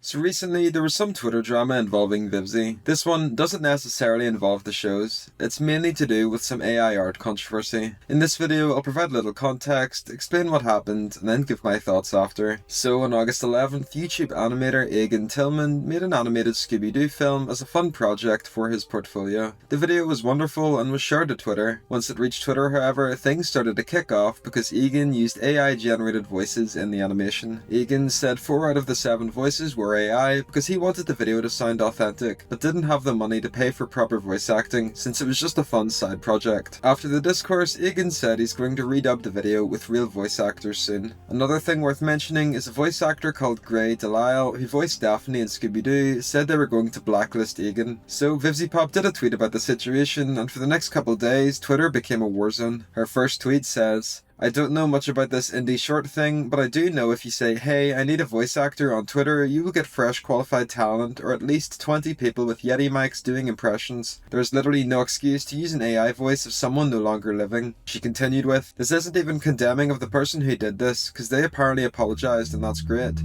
So recently, there was some Twitter drama involving Vivzie. This one doesn't necessarily involve the shows. It's mainly to do with some AI art controversy. In this video, I'll provide a little context, explain what happened, and then give my thoughts after. So on August 11th, YouTube animator Egan Tillman made an animated Scooby-Doo film as a fun project for his portfolio. The video was wonderful and was shared to Twitter. Once it reached Twitter, however, things started to kick off because Egan used AI-generated voices in the animation. Egan said 4 out of the 7 voices were AI because he wanted the video to sound authentic, but didn't have the money to pay for proper voice acting since it was just a fun side project. After the discourse, Egan said he's going to redub the video with real voice actors soon. Another thing worth mentioning is a voice actor called Gray Delisle, who voiced Daphne in Scooby-Doo, said they were going to blacklist Egan. So Vivziepop did a tweet about the situation, and for the next couple days, Twitter became a war zone. Her first tweet says, "I don't know much about this indie short thing, but I do know if you say, 'Hey, I need a voice actor' on Twitter, you will get fresh qualified talent, or at least 20 people with Yeti mics doing impressions. There's literally no excuse to use an AI voice of someone no longer living." She continued with, "This isn't even condemning of the person who did this, because they apparently apologized and that's great.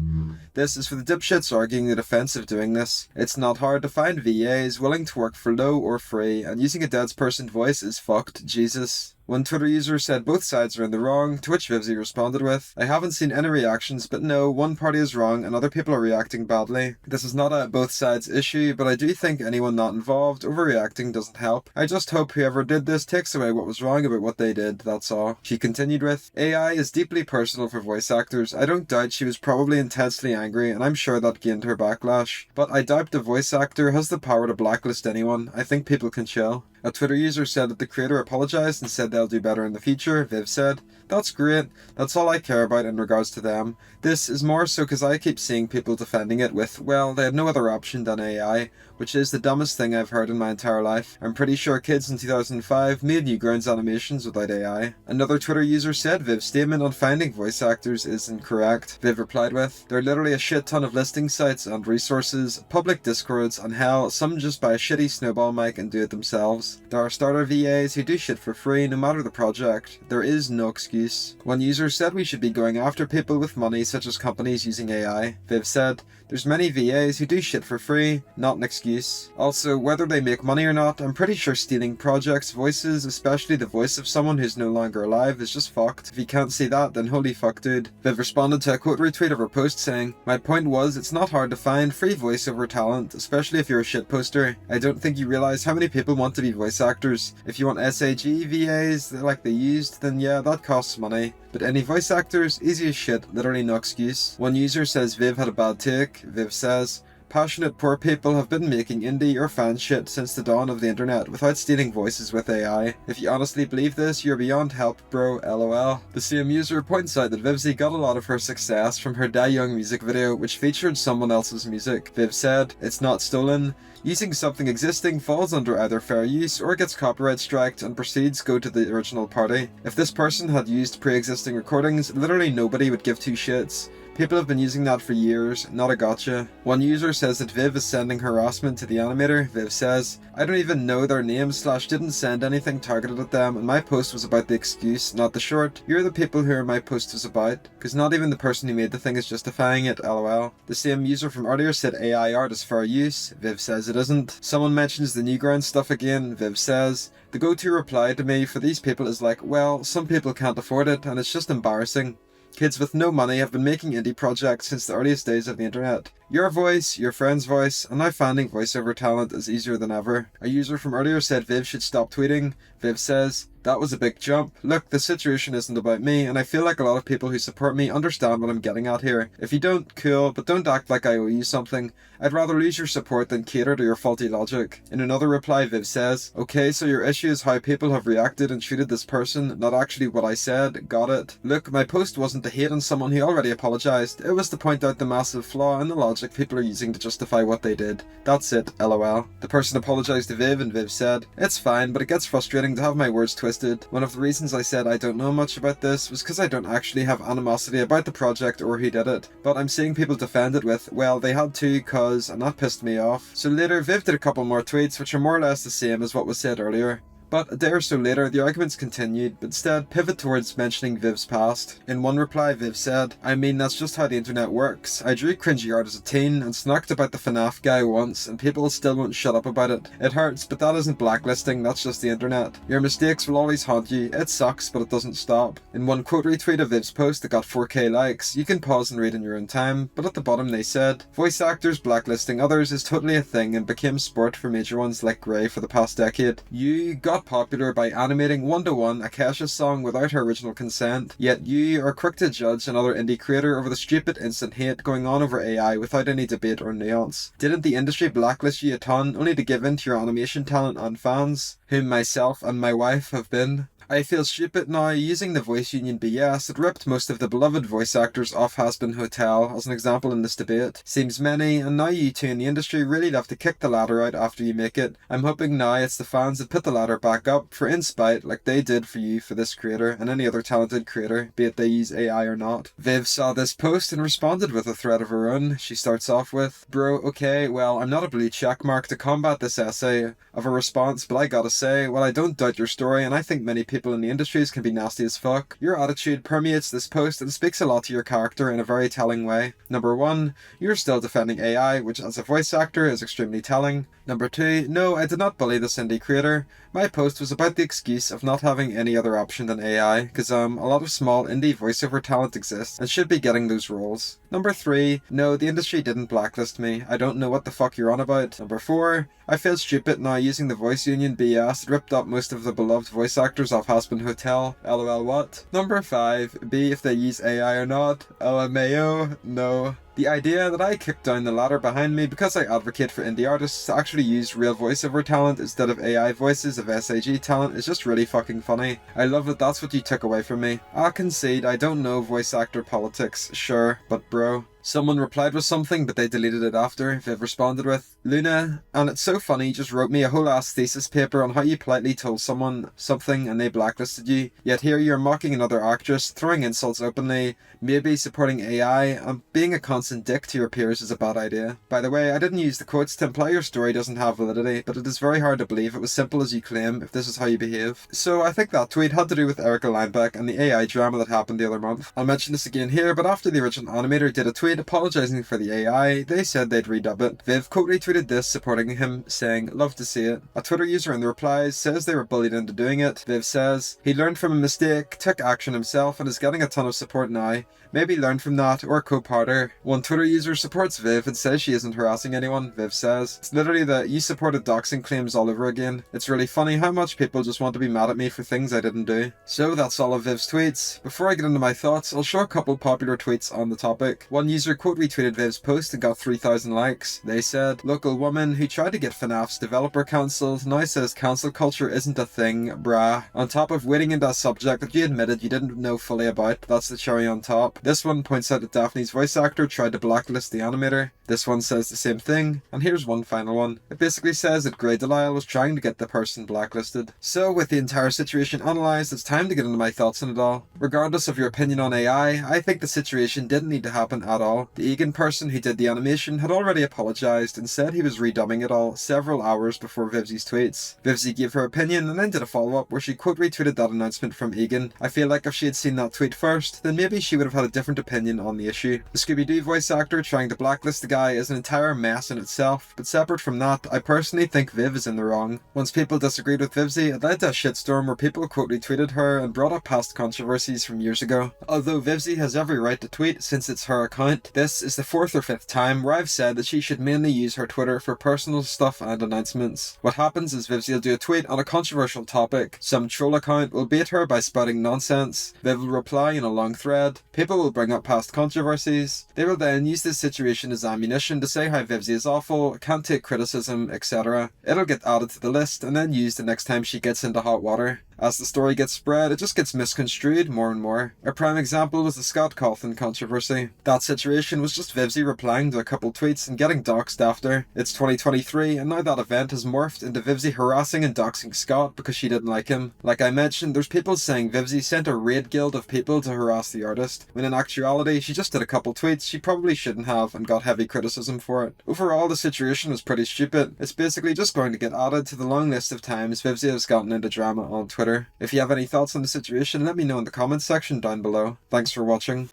This is for the dipshits arguing the defense of doing this. It's not hard to find VAs willing to work for low or free, and using a dead person's voice is fucked, Jesus." One Twitter user said both sides are in the wrong, to which Vivzie responded with, "I haven't seen any reactions, but no, one party is wrong and other people are reacting badly. This is not a both sides issue, but I do think anyone not involved overreacting doesn't help. I just hope whoever did this takes away what was wrong about what they did, that's all." She continued with, "AI is deeply personal for voice actors. I don't doubt she was probably intensely angry, and I'm sure that gained her backlash. But I doubt the voice actor has the power to blacklist anyone. I think people can chill." A Twitter user said that the creator apologized and said they'll do better in the future. Viv said, "That's great. That's all I care about in regards to them. This is more so because I keep seeing people defending it with, well, they had no other option than AI, which is the dumbest thing I've heard in my entire life. I'm pretty sure kids in 2005 made Newgrounds animations without AI." Another Twitter user said Viv's statement on finding voice actors is incorrect. Viv replied with, "There are literally a shit ton of listing sites and resources, public discords, and hell, some just buy a shitty snowball mic and do it themselves. There are starter VAs who do shit for free no matter the project. There is no excuse." One user said we should be going after people with money such as companies using AI. Viv said, "There's many VAs who do shit for free, not an excuse. Also, whether they make money or not, I'm pretty sure stealing projects' voices, especially the voice of someone who's no longer alive, is just fucked. If you can't see that, then holy fuck dude." Viv responded to a quote retweet of her post saying, "My point was, it's not hard to find free voiceover talent, especially if you're a shit poster. I don't think you realize how many people want to be voice actors. If you want SAG VAs like they used, then yeah, that costs money. But any voice actors, easy as shit, literally no excuse." One user says Viv had a bad take. Viv says, "Passionate poor people have been making indie or fan shit since the dawn of the internet without stealing voices with AI. If you honestly believe this, you're beyond help, bro, lol." The same user points out that Vivzie got a lot of her success from her Die Young music video, which featured someone else's music. Viv said, "It's not stolen. Using something existing falls under either fair use or gets copyright striked and proceeds go to the original party. If this person had used pre-existing recordings, literally nobody would give two shits. People have been using that for years, not a gotcha." One user says that Viv is sending harassment to the animator. Viv says, "I don't even know their name / didn't send anything targeted at them, and my post was about the excuse, not the short. You're the people who my post was about, because not even the person who made the thing is justifying it, lol." The same user from earlier said AI art is fair use. Viv says it isn't. Someone mentions the Newgrounds stuff again. Viv says, "The go-to reply to me for these people is like, well, some people can't afford it, and it's just embarrassing. Kids with no money have been making indie projects since the earliest days of the internet. Your voice, your friend's voice, and now finding voiceover talent is easier than ever." A user from earlier said Viv should stop tweeting. Viv says, "That was a big jump. Look, the situation isn't about me, and I feel like a lot of people who support me understand what I'm getting at here. If you don't, cool, but don't act like I owe you something. I'd rather lose your support than cater to your faulty logic." In another reply, Viv says, "Okay, so your issue is how people have reacted and treated this person, not actually what I said. Got it. Look, my post wasn't to hate on someone who already apologized. It was to point out the massive flaw in the logic people are using to justify what they did. That's it, lol." The person apologized to Viv, and Viv said, "It's fine, but it gets frustrating to have my words twisted. One of the reasons I said I don't know much about this was because I don't actually have animosity about the project or who did it. But I'm seeing people defend it with, well, they had to cause, and that pissed me off." So later, Viv did a couple more tweets which are more or less the same as what was said earlier. But a day or so later, the arguments continued, but instead pivot towards mentioning Viv's past. In one reply, Viv said, "I mean, that's just how the internet works. I drew cringy art as a teen and snacked about the FNAF guy once, and people still won't shut up about it. It hurts, but that isn't blacklisting, that's just the internet. Your mistakes will always haunt you. It sucks, but it doesn't stop." In one quote retweet of Viv's post that got 4k likes, you can pause and read in your own time, but at the bottom they said, "Voice actors blacklisting others is totally a thing and became sport for major ones like Grey for the past decade. You got popular by animating one-to-one a Kesha song without her original consent, yet you are quick to judge another indie creator over the stupid instant hate going on over AI without any debate or nuance. Didn't the industry blacklist you a ton only to give in to your animation talent and fans, whom myself and my wife have been? I feel stupid now using the voice union BS that ripped most of the beloved voice actors off Has-Been Hotel as an example in this debate. Seems many, and now you two in the industry really love to kick the ladder out after you make it. I'm hoping now it's the fans that put the ladder back up for in spite like they did for you for this creator and any other talented creator, be it they use AI or not." Viv saw this post and responded with a thread of her own. She starts off with, "Bro, okay, well, I'm not a blue checkmark to combat this essay of a response, but I gotta say, well, I don't doubt your story, and I think many people in the industries can be nasty as fuck. Your attitude permeates this post and speaks a lot to your character in a very telling way. Number 1, you're still defending AI, which as a voice actor is extremely telling. Number 2, no, I did not bully this indie creator. My post was about the excuse of not having any other option than AI, because a lot of small indie voiceover talent exists and should be getting those roles. Number 3, no, the industry didn't blacklist me. I don't know what the fuck you're on about. Number 4, I feel stupid now using the voice union BS that ripped up most of the beloved voice actors off Has-Been Hotel. LOL what? Number 5, B if they use AI or not. Lmao, no. The idea that I kicked down the ladder behind me because I advocate for indie artists to actually use real voiceover talent instead of AI voices of SAG talent is just really fucking funny. I love that that's what you took away from me. I'll concede I don't know voice actor politics, sure, but bro." Someone replied with something, but they deleted it after. Viv responded with, "Luna, and it's so funny, you just wrote me a whole ass thesis paper on how you politely told someone something and they blacklisted you, yet here you're mocking another actress, throwing insults openly, maybe supporting AI, and being a constant dick to your peers is a bad idea. By the way, I didn't use the quotes to imply your story doesn't have validity, but it is very hard to believe it was simple as you claim if this is how you behave." So I think that tweet had to do with Erica Linebeck and the AI drama that happened the other month. I'll mention this again here, but after the original animator did a tweet apologizing for the AI, they said they'd redub it. Viv quote retweeted this supporting him, saying, "Love to see it." A Twitter user in the replies says they were bullied into doing it. Viv says, "He learned from a mistake, took action himself, and is getting a ton of support now. Maybe learn from that, or cope harder." One Twitter user supports Viv and says she isn't harassing anyone. Viv says, "It's literally the you supported doxing claims all over again. It's really funny how much people just want to be mad at me for things I didn't do." So that's all of Viv's tweets. Before I get into my thoughts, I'll show a couple popular tweets on the topic. One user quote retweeted Viv's post and got 3,000 likes. They said, "Local woman who tried to get FNAF's developer cancelled now says cancel culture isn't a thing, brah. On top of wading into a subject that you admitted you didn't know fully about, that's the cherry on top." This one points out that Daphne's voice actor tried to blacklist the animator. This one says the same thing, and here's one final one. It basically says that Grey Delisle was trying to get the person blacklisted. So with the entire situation analysed, it's time to get into my thoughts on it all. Regardless of your opinion on AI, I think the situation didn't need to happen at all. The Egan person who did the animation had already apologised and said he was redubbing it all several hours before Vivzie's tweets. Vivzie gave her opinion and then did a follow-up where she quote retweeted that announcement from Egan. I feel like if she had seen that tweet first, then maybe she would have had a different opinion on the issue. The Scooby-Doo voice actor trying to blacklist the guy is an entire mess in itself, but separate from that, I personally think Viv is in the wrong. Once people disagreed with Vivzie, it led to a shitstorm where people quote retweeted her and brought up past controversies from years ago. Although Vivzie has every right to tweet since it's her account, this is the 4th or 5th time where I've said that she should mainly use her Twitter for personal stuff and announcements. What happens is Vivzie will do a tweet on a controversial topic, some troll account will bait her by spouting nonsense, Viv will reply in a long thread, people will bring up past controversies, they will then use this situation as ammunition to say how Vivzie is awful, can't take criticism, etc. It'll get added to the list and then used the next time she gets into hot water. As the story gets spread, it just gets misconstrued more and more. A prime example was the Scott Cawthon controversy. That situation was just Vivzie replying to a couple tweets and getting doxxed after. It's 2023, and now that event has morphed into Vivzie harassing and doxing Scott because she didn't like him. Like I mentioned, there's people saying Vivzie sent a raid guild of people to harass the artist, when in actuality she just did a couple tweets she probably shouldn't have and got heavy criticism for it. Overall, the situation was pretty stupid. It's basically just going to get added to the long list of times Vivzie has gotten into drama on Twitter. If you have any thoughts on the situation, let me know in the comments section down below. Thanks for watching.